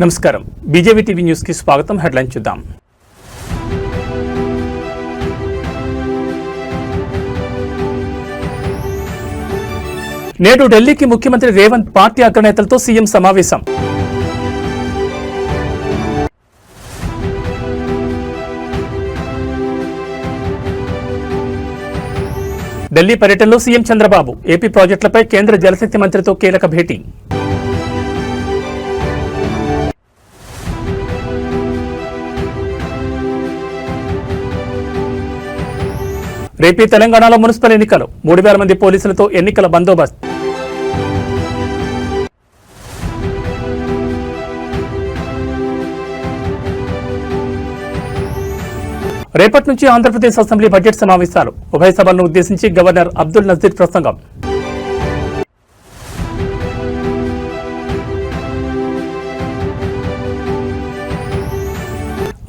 నమస్కారం BJP TV news కి స్వాగతం. హెడ్లైన్ చూద్దాం. నేడు ఢిల్లీకి ముఖ్యమంత్రి రేవంత్ పార్టీ అగ్రనేతలతో సీఎం సమావేశం. ఢిల్లీ పర్యటనలో సీఎం చంద్రబాబు ఏపీ ప్రాజెక్టులపై కేంద్ర జలశక్తి మంత్రితో కీలక భేటీ. రేపీ తెలంగాణలో మున్సిపల్ ఎన్నికలు 3,000 మంది పోలీసులతో ఎన్నికల బందోబస్తు. రేపటి నుంచి ఆంధ్రప్రదేశ్ అసెంబ్లీ బడ్జెట్ సమావేశాలు. ఉభయ సభలను ఉద్దేశించి గవర్నర్ అబ్దుల్ నజీర్ ప్రసంగం.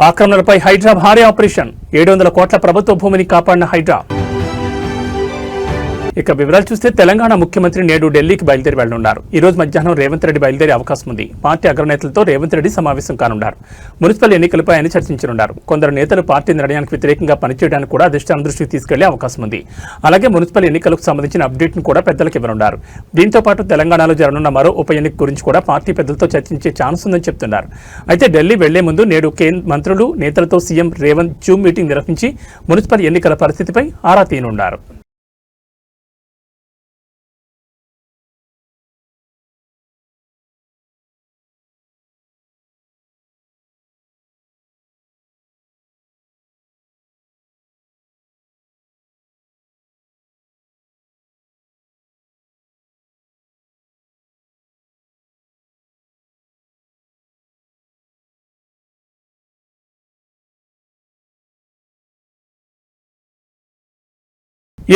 ఆక్రమణలపై హైడ్రా భారీ ఆపరేషన్. 700 కోట్ల ప్రభుత్వ భూమిని కాపాడిన హైడ్రా. ఇక వివరాలు చూస్తే తెలంగాణ ముఖ్యమంత్రి నేడు ఢిల్లీకి బయలుదేరి వెళ్లనున్నారు. ఈ రోజు మధ్యాహ్నం రేవంత్ రెడ్డి బయలుదేరే అవకాశం ఉంది. పార్టీ అగ్రనేతలతో రేవంత్ రెడ్డి సమావేశం కానున్నారు. మున్సిపల్ ఎన్నికలపై ఆయన చర్చించనున్నారు. కొందరు నేతలు పార్టీ నిర్ణయానికి వ్యతిరేకంగా పనిచేయడానికి కూడా అధిష్టానం దృష్టికి తీసుకెళ్లే అవకాశం ఉంది. అలాగే మున్సిపల్ ఎన్నికలకు సంబంధించిన అప్డేట్ ను కూడా పెద్దలకు ఇవ్వనున్నారు. దీంతో పాటు తెలంగాణలో జరగనున్న మరో ఉప ఎన్నిక గురించి కూడా పార్టీ పెద్దలతో చర్చించే ఛాన్స్ ఉందని చెప్తున్నారు. అయితే ఢిల్లీ వెళ్లే ముందు నేడు మంత్రులు నేతలతో సీఎం రేవంత్ జూమ్ మీటింగ్ నిర్వహించి మున్సిపల్ ఎన్నికల పరిస్థితిపై ఆరా తీయనున్నారు.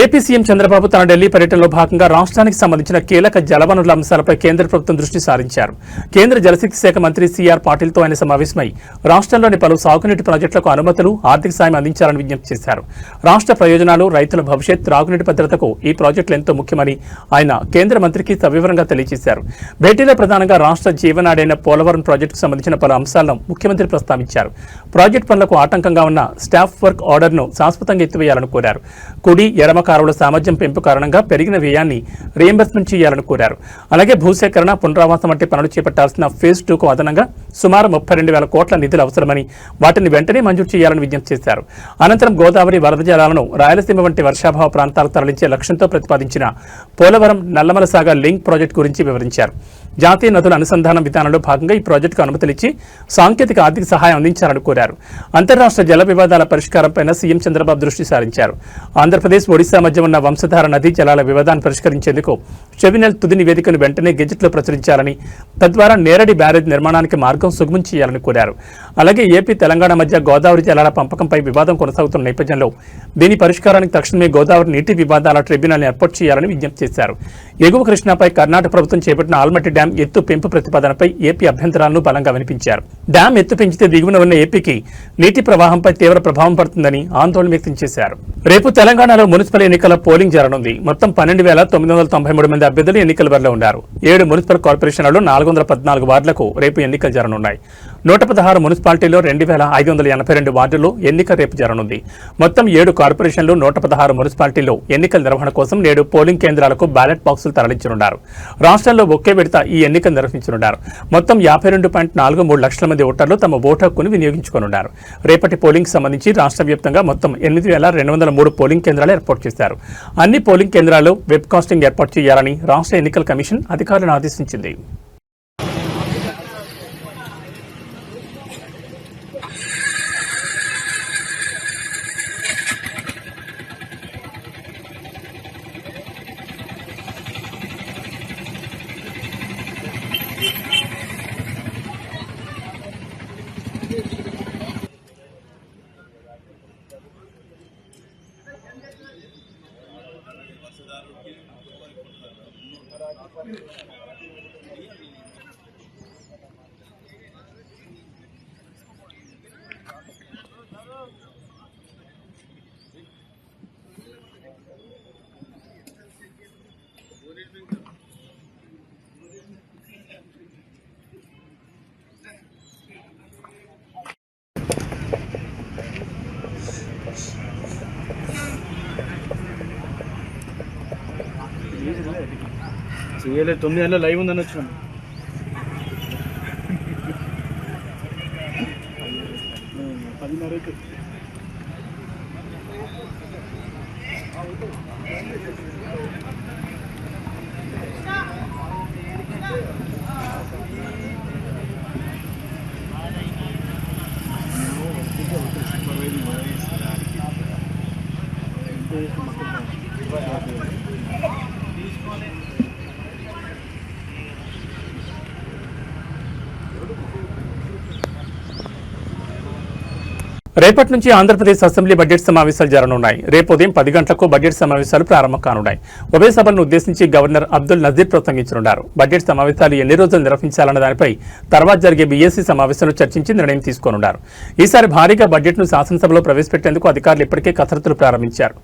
ఏపీ సీఎం చంద్రబాబు తన ఢిల్లీ పర్యటనలో భాగంగా రాష్ట్రానికి సంబంధించిన కీలక జలవనరుల అంశాలపై కేంద్ర ప్రభుత్వం దృష్టి సారించారు. కేంద్ర జలశక్తి శాఖ మంత్రి సీఆర్ పాటిల్తో ఆయన సమావేశమై రాష్ట్రంలోని పలు సాగునీటి ప్రాజెక్టులకు అనుమతులు, ఆర్థిక సాయం అందించాలని విజ్ఞప్తి చేశారు. రాష్ట్ర ప్రయోజనాలు, రైతుల భవిష్యత్, త్రాగునీటి భద్రతకు ఈ ప్రాజెక్టులు ఎంతో ముఖ్యమని ఆయన కేంద్ర మంత్రికి సవివరంగా తెలియజేశారు. భేటీలో ప్రధానంగా రాష్ట్ర జీవనాడైన పోలవరం ప్రాజెక్టుకు సంబంధించిన పలు అంశాలను ముఖ్యమంత్రి ప్రస్తావించారు. ప్రాజెక్టు పనులకు ఆటంకంగా ఉన్న స్టాఫ్ వర్క్ ఆర్డర్ను శాశ్వతంగా ఎత్తివేయాలని కోరారు. కుడి ఎడమ కాలువల సామర్థ్యం పెంపు కారణంగా పెరిగిన వ్యయాన్ని రీయింబర్స్మెంట్ చేయాలని కోరారు. అలాగే భూసేకరణ, పునరావాసం వంటి పనులు చేపట్టాల్సిన ఫేజ్ 2కు అదనంగా సుమారు 32,000 కోట్ల నిధులు అవసరమని, వాటిని వెంటనే మంజూరు చేయాలని విజ్ఞప్తి చేశారు. అనంతరం గోదావరి వరద జలాలను రాయలసీమ వంటి వర్షాభావ ప్రాంతాలకు తరలించే లక్ష్యంతో ప్రతిపాదించిన పోలవరం నల్లమల సాగర్ లింక్ ప్రాజెక్టు గురించి వివరించారు. జాతీయ నదుల అనుసంధానం విధానంలో భాగంగా ఈ ప్రాజెక్టుకు అనుమతులిచ్చి సాంకేతిక ఆర్థిక సహాయం అందించాలని కోరారు. అంతర్రాష్ట్ర జల వివాదాల పరిష్కారంపై సీఎం చంద్రబాబు దృష్టి సారించారు. ఆంధ్రప్రదేశ్, ఒడిశా మధ్య ఉన్న వంశధార నదీ జలాల వివాదాన్ని పరిష్కరించేందుకు ట్రిబ్యునల్ తుది నివేదికను వెంటనే గెజెట్లో ప్రచురించాలని, తద్వారా నేరడి బ్యారేజ్ నిర్మాణానికి మార్గం సుగమం చేయాలని కోరారు. అలాగే ఏపీ, తెలంగాణ మధ్య గోదావరి జలాల పంపకంపై వివాదం కొనసాగుతున్న నేపథ్యంలో దీని పరిష్కారానికి తక్షణమే గోదావరి నీటి వివాదాల ట్రిబ్యునల్ ఏర్పాటు చేయాలని విజ్ఞప్తి చేశారు. ఎగువ కృష్ణాపై కర్ణాటక ప్రభుత్వం చేపట్టిన ఆల్మట్టి డ్యాం ఎత్తు పెంపు ప్రతిపాదనపై ఏపీ అభ్యంతరాలను బలంగా వినిపించారు. డ్యాం ఎత్తు పెంచితే దిగువన ఉన్న ఏపీకి నీటి ప్రవాహంపై తీవ్ర ప్రభావం పడుతుందని ఆందోళన వ్యక్తం చేశారు. రేపు తెలంగాణలో మున్సిపల్ ఎన్నికల పోలింగ్ జరగనుంది. మొత్తం 12,993 మంది అభ్యర్థులు ఎన్నికల బరిలో ఉన్నారు. 7 మున్సిపల్ కార్పొరేషన్లలో 414 వార్డులకు రేపు ఎన్నికలు జరగనున్నాయి. 116 మున్సిపాలిటీల్లో 2,582 వార్డుల్లో ఎన్నిక రేపు జరగనుంది. మొత్తం 7 కార్పొరేషన్లు, 116 మున్సిపాలిటీల్లో ఎన్నికల నిర్వహణ కోసం నేడు పోలింగ్ కేంద్రాలకు బ్యాలెట్ బాక్సులు తరలించనున్నారు. రాష్ట్రంలో ఒకే విడత ఈ ఎన్నికలు నిర్వహించనున్నారు. మొత్తం 52.43 లక్షల మంది ఓటర్లు తమ ఓటు హక్కును వినియోగించుకోనున్నారు. రేపటి పోలింగ్ సంబంధించి రాష్ట్ర వ్యాప్తంగా మొత్తం 8,203 పోలింగ్ కేంద్రాలు ఏర్పాటు చేశారు. అన్ని పోలింగ్ కేంద్రాల్లో వెబ్ కాస్టింగ్ ఏర్పాటు చేయాలని రాష్ట్ర ఎన్నికల కమిషన్ అధికారులను ఆదేశించింది. చేయలేదు 9 గంటల లైవ్ ఉందని వచ్చినాం. రేపటి నుంచి ఆంధ్రప్రదేశ్ అసెంబ్లీ బడ్జెట్ సమావేశాలు జరగనున్నాయి. రేపు ఉదయం 10 గంటలకు బడ్జెట్ సమావేశాలు ప్రారంభం కానున్నాయి. ఉభయ సభలను ఉద్దేశించి గవర్నర్ అబ్దుల్ నజీర్ ప్రసంగించనున్నారు. బడ్జెట్ సమావేశాలు ఎన్ని రోజులు నిర్వహించాలన్న దానిపై తర్వాత జరిగే బీఎస్సీ సమావేశంలో చర్చించి నిర్ణయం తీసుకోనున్నారు. ఈసారి భారీగా బడ్జెట్ను శాసనసభలో ప్రవేశపెట్టేందుకు అధికారులు ఇప్పటికే కసరత్తులు ప్రారంభించారు.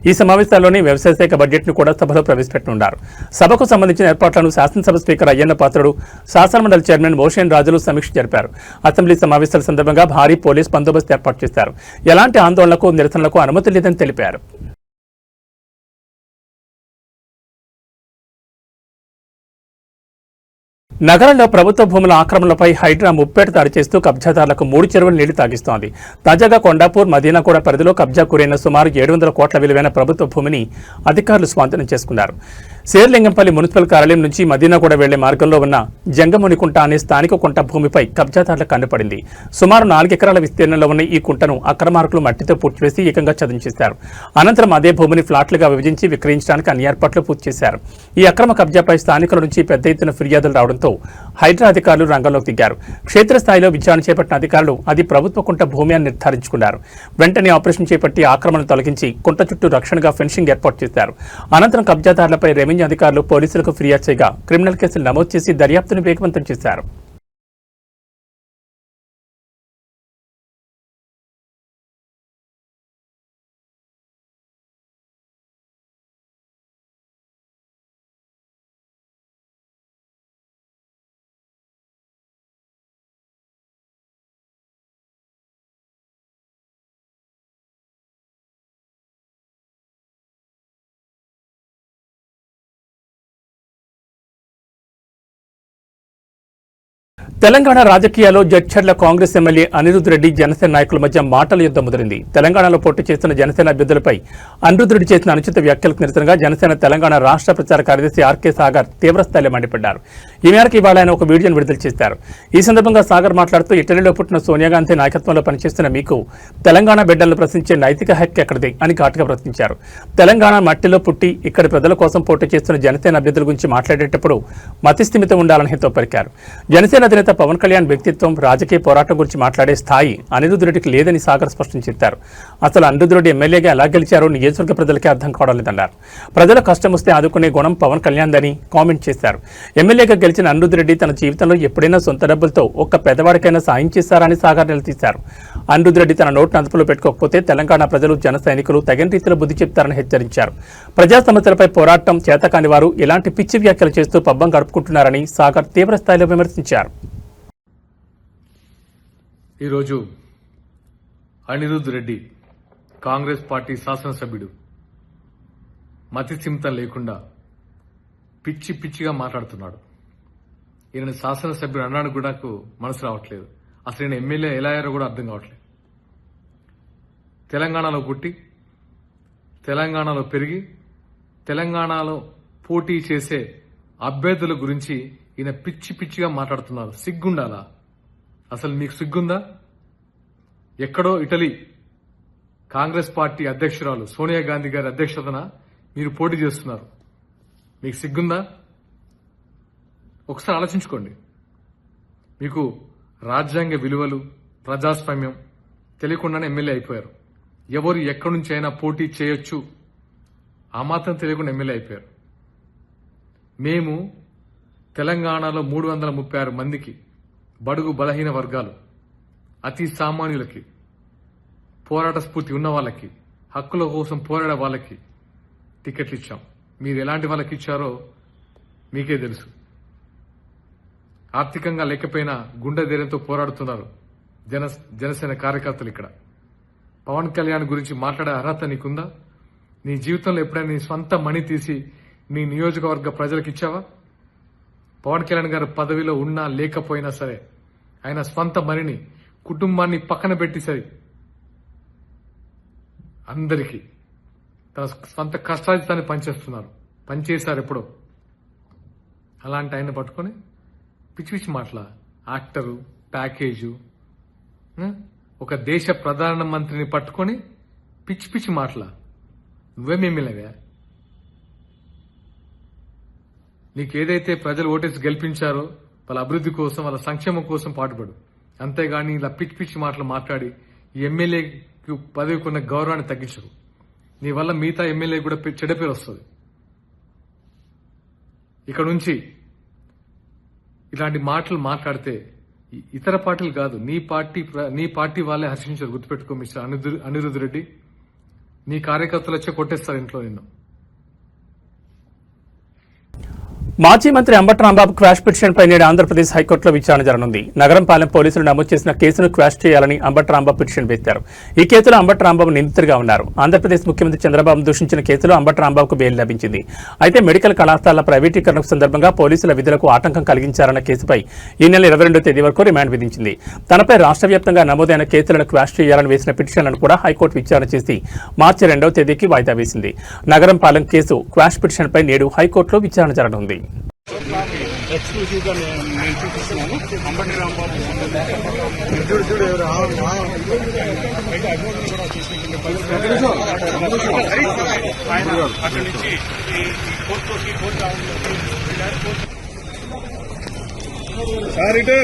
ఈ సమావేశాల్లోనే వ్యవసాయ శాఖ బడ్జెట్ను కూడా సభలో ప్రవేశపెట్టనున్నారు. సభకు సంబంధించిన ఏర్పాట్లను శాసనసభ స్పీకర్ అయ్యన్న పాత్రుడు, శాసనమండలి చైర్మన్ మోషన్ రాజులు సమీక్ష జరిపారు. అసెంబ్లీ సమావేశాల సందర్భంగా భారీ పోలీస్ బందోబస్తు ఏర్పాటు చేశారు. ఎలాంటి ఆందోళనకు నిరసనలకు అనుమతి లేదని తెలిపారు. నగరంలో ప్రభుత్వ భూముల ఆక్రమణలపై హైడ్రా ముప్పేట దాడి చేస్తూ కబ్జాదారులకు 3 చెరువులు నీళ్లు తాగిస్తోంది. తాజాగా కొండాపూర్, మదీనాగూడ పరిధిలో కబ్జా గురైన సుమారు 700 కోట్ల విలువైన ప్రభుత్వ భూమిని అధికారులు స్వాధీనం చేసుకున్నారు. శేర్లింగంపల్లి మున్సిపల్ కార్యాలయం నుంచి మదీనాగూడ వెళ్లే మార్గంలో ఉన్న జంగమునికుంట అనే స్థానిక కుంట భూమిపై కబ్జాదారుల కన్నుపడింది. సుమారు 4 ఎకరాల విస్తీర్ణంలో ఉన్న ఈ కుంటను అక్రమార్కులు మట్టితో పూడ్చివేసి ఏకంగా చదును. అనంతరం అదే భూమిని ఫ్లాట్లుగా విభజించి విక్రయించడానికి అన్ని ఏర్పాట్లు పూర్తి చేశారు. ఈ అక్రమ కబ్జాపై స్థానికుల నుంచి పెద్ద ఎత్తున ఫిర్యాదులు రావడంతో హైడ్రా అధికారులు రంగంలోకి దిగారు. క్షేత్రస్థాయిలో విచారణ చేపట్టిన అధికారులు అది ప్రభుత్వ కుంట భూమి అని నిర్ధారించుకున్నారు. వెంటనే ఆపరేషన్ చేపట్టి ఆక్రమణను తొలగించి కుంట చుట్టూ రక్షణగా ఫెన్సింగ్ ఏర్పాటు చేశారు. అనంతరం కబ్జాదారులపై రెవెన్యూ అధికారులు పోలీసులకు ఫిర్యాదు చేయగా క్రిమినల్ కేసులు నమోదు చేసి దర్యాప్తును వేగవంతం చేశారు. తెలంగాణ రాజకీయాల్లో జడ్చర్ల కాంగ్రెస్ ఎమ్మెల్యే అనిరుద్ రెడ్డి జనసేన నాయకుల మధ్య మాటల యుద్ధం ముదిరింది. తెలంగాణలో పోటీ చేస్తున్న జనసేన అభ్యర్థులపై అనిరుద్ రెడ్డి చేసిన అనుచిత వ్యాఖ్యలకు నిరసనగా జనసేన తెలంగాణ రాష్ట్ర ప్రచార కార్యదర్శి ఆర్కే సాగర్ తీవ్రస్థాయిలో మండిపడ్డారు. ఈ మేరకు ఇవాళ ఆయన ఒక వీడియోను విడుదల చేశారు. ఈ సందర్భంగా సాగర్ మాట్లాడుతూ ఇటలీలో పుట్టిన సోనియా గాంధీ నాయకత్వంలో పనిచేస్తున్న మీకు తెలంగాణ బిడ్డలను ప్రశ్నించే నైతిక హక్కు ఎక్కడిది అని ఘాటుగా ప్రశ్నించారు. తెలంగాణ మట్టిలో పుట్టి ఇక్కడి ప్రజల కోసం పోటీ చేస్తున్న జనసేన అభ్యర్థుల గురించి మాట్లాడేటప్పుడు మతిస్థిమితం ఉండాలని హితో పలికారు. జనసేన అధినేత పవన్ కళ్యాణ్ వ్యక్తిత్వం, రాజకీయ పోరాటం గురించి మాట్లాడే స్థాయి అనిరుద్ రెడ్డికి లేదని సాగర్ స్పష్టం చేశారు. అసలు అనిరుద్ రెడ్డి ఎమ్మెల్యేగా ఎలా గెలిచారో నియోజకవర్గ ప్రజలకే అర్థం కావడం లేదన్నారు. ప్రజల కష్టం వస్తే ఆదుకునే గుణం పవన్ కళ్యాణ్ దని కామెంట్ చేశారు. ఎమ్మెల్యేగా గెలిచిన అనిరుద్ రెడ్డి తన జీవితంలో ఎప్పుడైనా సొంత డబ్బులతో ఒక్క పెద్దవాడికైనా సాయం చేశారని సాగర్ నిలదీశారు. అనిరుద్ రెడ్డి తన నోట్ను అదుపులో పెట్టుకోకపోతే తెలంగాణ ప్రజలు, జన సైనికులు తగిన రీతిలో బుద్ధి చెప్తారని హెచ్చరించారు. ప్రజా సమస్యలపై పోరాటం చేతకాని వారు ఇలాంటి పిచ్చి వ్యాఖ్యలు చేస్తూ పబ్బం గడుపుకుంటున్నారని సాగర్ తీవ్రస్థాయిలో విమర్శించారు. ఈరోజు అనిరుద్ రెడ్డి కాంగ్రెస్ పార్టీ శాసనసభ్యుడు మతిస్థిమితం లేకుండా పిచ్చి పిచ్చిగా మాట్లాడుతున్నాడు. ఈయన శాసనసభ్యుడు అన్నాడు కూడా నాకు మనసు రావట్లేదు. అసలు ఈయన ఎమ్మెల్యే ఎలా అయ్యారో కూడా అర్థం కావట్లేదు. తెలంగాణలో పుట్టి, తెలంగాణలో పెరిగి, తెలంగాణలో పోటీ చేసే అభ్యర్థుల గురించి ఈయన పిచ్చి పిచ్చిగా మాట్లాడుతున్నారు. సిగ్గుండాలా? అసలు మీకు సిగ్గుందా? ఎక్కడో ఇటలీ కాంగ్రెస్ పార్టీ అధ్యక్షురాలు సోనియా గాంధీ గారి అధ్యక్షతన మీరు పోటీ చేస్తున్నారు. మీకు సిగ్గుందా? ఒకసారి ఆలోచించుకోండి. మీకు రాజ్యాంగ విలువలు, ప్రజాస్వామ్యం తెలియకుండానే ఎమ్మెల్యే అయిపోయారు. ఎవరు ఎక్కడి నుంచి అయినా పోటీ చేయొచ్చు, ఆ మాత్రం తెలియకుండా ఎమ్మెల్యే అయిపోయారు. మేము తెలంగాణలో 336 మందికి, బడుగు బలహీన వర్గాలు, అతి సామాన్యులకి, పోరాట స్ఫూర్తి ఉన్న వాళ్ళకి, హక్కుల కోసం పోరాడే వాళ్ళకి టికెట్లు ఇచ్చాం. మీరు ఎలాంటి వాళ్ళకి ఇచ్చారో మీకే తెలుసు. ఆర్థికంగా లేకపోయినా గుండె ధైర్యంతో పోరాడుతున్నారు జనసేన కార్యకర్తలు. ఇక్కడ పవన్ కళ్యాణ్ గురించి మాట్లాడే అర్హత నీకుందా? నీ జీవితంలో ఎప్పుడైనా నీ స్వంత మనీ తీసి నీ నియోజకవర్గ ప్రజలకు ఇచ్చావా? పవన్ కళ్యాణ్ గారు పదవిలో ఉన్నా లేకపోయినా సరే ఆయన స్వంత మరిని కుటుంబాన్ని పక్కన పెట్టి సరి అందరికీ తన స్వంత కష్టాజితాన్ని పనిచేశారు ఎప్పుడో. అలాంటి ఆయన పట్టుకొని పిచ్చి పిచ్చి మాటల యాక్టరు ప్యాకేజు, ఒక దేశ ప్రధానమంత్రిని పట్టుకొని పిచ్చి పిచ్చి మాటల నువ్వేమేమిలేవా? నీకేదైతే ప్రజలు ఓటేసి గెలిపించారో వాళ్ళ అభివృద్ధి కోసం వాళ్ళ సంక్షేమం కోసం పాటుపడు, అంతేగాని ఇలా పిచ్చి పిచ్చి మాటలు మాట్లాడి ఈ ఎమ్మెల్యేకి పదవికి ఉన్న గౌరవాన్ని తగ్గించరు. నీ వల్ల మిగతా ఎమ్మెల్యే కూడా చెడ్డ పేరు వస్తుంది. ఇక్కడ నుంచి ఇలాంటి మాటలు మాట్లాడితే ఇతర పార్టీలు కాదు, నీ పార్టీ వాళ్ళే హర్షించారు. గుర్తుపెట్టుకో మిస్టర్ అనిరుద్ధ్ రెడ్డి, నీ కార్యకర్తలు వచ్చి కొట్టేస్తారు ఇంట్లో నిన్ను. మాజీ మంత్రి అంబటి రాంబాబు క్వాష్ పిటిషన్పై నేడు ఆంధ్రప్రదేశ్ హైకోర్టులో విచారణ జరగనుంది. నగరంపాలెం పోలీసులు నమోదు చేసిన కేసును క్వాష్ చేయాలని అంబటి రాంబాబు పిటిషన్ వేశారు. ఈ కేసులో అంబటి రాంబాబు నిందితుడిగా ఉన్నారు. ఆంధ్రప్రదేశ్ ముఖ్యమంత్రి చంద్రబాబు దూషించిన కేసులో అంబటి రాంబాబుకు బెయిల్ లభించింది. అయితే మెడికల్ కళాశాలల ప్రైవేటీకరణకు సందర్భంగా పోలీసుల విధులకు ఆటంకం కలిగించారన్న కేసుపై ఈ నెల 22వ తేదీ వరకు రిమాండ్ విధించింది. తనపై రాష్ట్ర వ్యాప్తంగా నమోదైన కేసులను క్వాష్ చేయాలని వేసిన పిటిషన్లను కూడా హైకోర్టు విచారణ చేసి మార్చి 2వ తేదీకి వాయిదా వేసింది. నగరంపాలెం కేసు క్వాష్ పిటిషన్పై నేడు హైకోర్టులో విచారణ జరగనుంది. ఎక్స్క్లూజివ్ గా నేను చూపిస్తున్నాను. అంబటి రాంబాబు ఆయన అక్కడి నుంచి సార్ ఇటు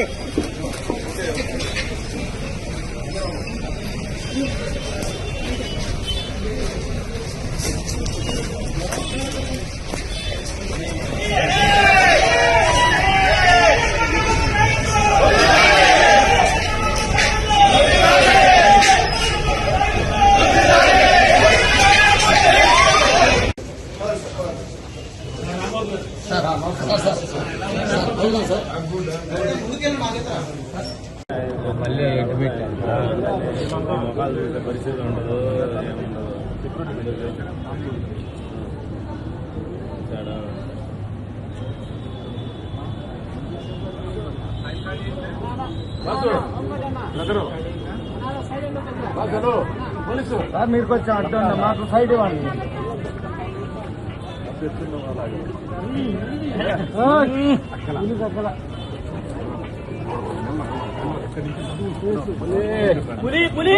మళ్ళీ ఎటు పెట్టాను పరిస్థితి ఉండదు. మీరు కొంచెం అడ్డు మాకు సైడ్ ఇవ్వండి. పులి పులి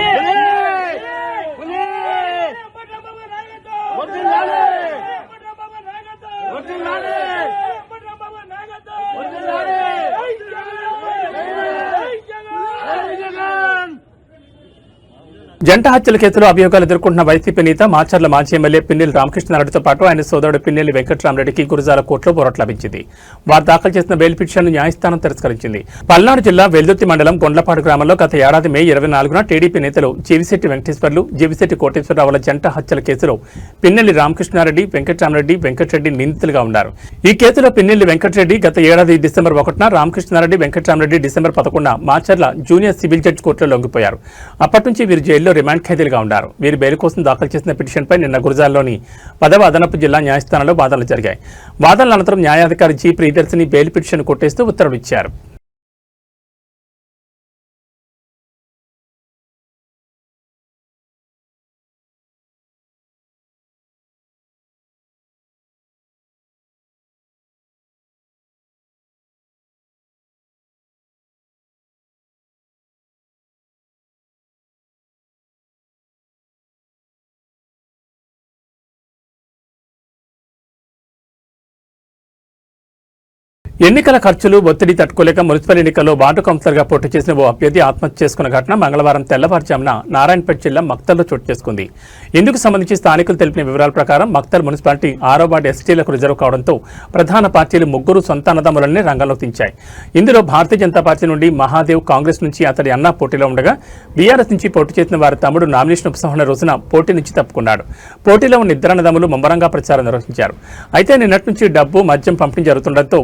జంట హత్యల కేసులో అభియోగాలు ఎదుర్కొంటున్న వైసీపీ నేత మాచర్ల మాజీ ఎమ్మెల్యే పిన్నెల్లి రామకృష్ణారెడ్డితో పాటు ఆయన సోదరుడు పిన్నెల్లి వెంకటరామరెడ్డికి గురజాల కోర్టులో పోరాట లభించింది. వారు దాఖలు చేసిన బెయిల్ పిటిషన్ను న్యాయస్థానం తిరస్కరించింది. పల్నాడు జిల్లా వెల్దుర్తి మండలం కొండ్లపాడు గ్రామంలో గత ఏడాది మే 24న టీడీపీ నేతలు జీవిశెట్టి వెంకటేశ్వర్లు, జీవిశెట్టి కోటేశ్వరరావుల జంట హత్యల కేసులో పిన్నెల్లి రామకృష్ణారెడ్డి, వెంకటరామరెడ్డి, వెంకటరెడ్డి నిందితులుగా ఉన్నారు. ఈ కేసులో పిన్నెల్లి వెంకటరెడ్డి గత ఏడాది డిసెంబర్ 1న, రామకృష్ణారెడ్డి, వెంకటరామరెడ్డి డిసెంబర్ 11న మాచర్ల జూనియర్ సివిల్ జడ్జి కోర్టులో లొంగిపోయారు. అప్పటి నుంచి వీరు జైల్లో రిమాండ్ ఖైదీలుగా ఉన్నారు. వీరు బెయిల్ కోసం దాఖలు చేసిన పిటిషన్పై నిన్న గురజాల్లోని 10వ అదనపు జిల్లా న్యాయస్థానంలో వాదనలు జరిగాయి. వాదనల అనంతరం న్యాయాధికారి జి ప్రియదర్శిని బెయిల్ పిటిషన్ కొట్టేస్తూ ఉత్తర్వులు ఇచ్చారు. ఎన్నికల ఖర్చులు ఒత్తిడి తట్టుకోలేక మున్సిపల్ ఎన్నికల్లో వార్డు కౌన్సిలర్గా పోటీ చేసిన ఓ అభ్యర్థి ఆత్మహత్య చేసుకున్న ఘటన మంగళవారం తెల్లవారుజామున నారాయణపేట జిల్లా మక్తల్లో చోటు చేసుకుంది. ఇందుకు సంబంధించి స్థానికులు తెలిపిన వివరాల ప్రకారం మక్తల్ మున్సిపాలిటీ 6వ వార్డు ఎస్టీలకు రిజర్వ్ కావడంతో ప్రధాన పార్టీలు ముగ్గురు సొంత అన్నదమ్ములనే రంగంలోకి దించాయి. ఇందులో భారతీయ జనతా పార్టీ నుండి మహాదేవ్, కాంగ్రెస్ నుంచి అతడి అన్న పోటీలో ఉండగా బీఆర్ఎస్ నుంచి పోటీ చేసిన వారి తమ్ముడు నామినేషన్ ఉపసంహరణ రోజున పోటీ నుంచి తప్పుకున్నాడు. పోటీలో ఉన్న ఇద్దరు అన్నదమ్ములు ముమ్మరంగా ప్రచారం నిర్వహించారు. అయితే నిన్నటి నుంచి డబ్బు, మద్యం పంపిణీ జరుగుతుండటంతో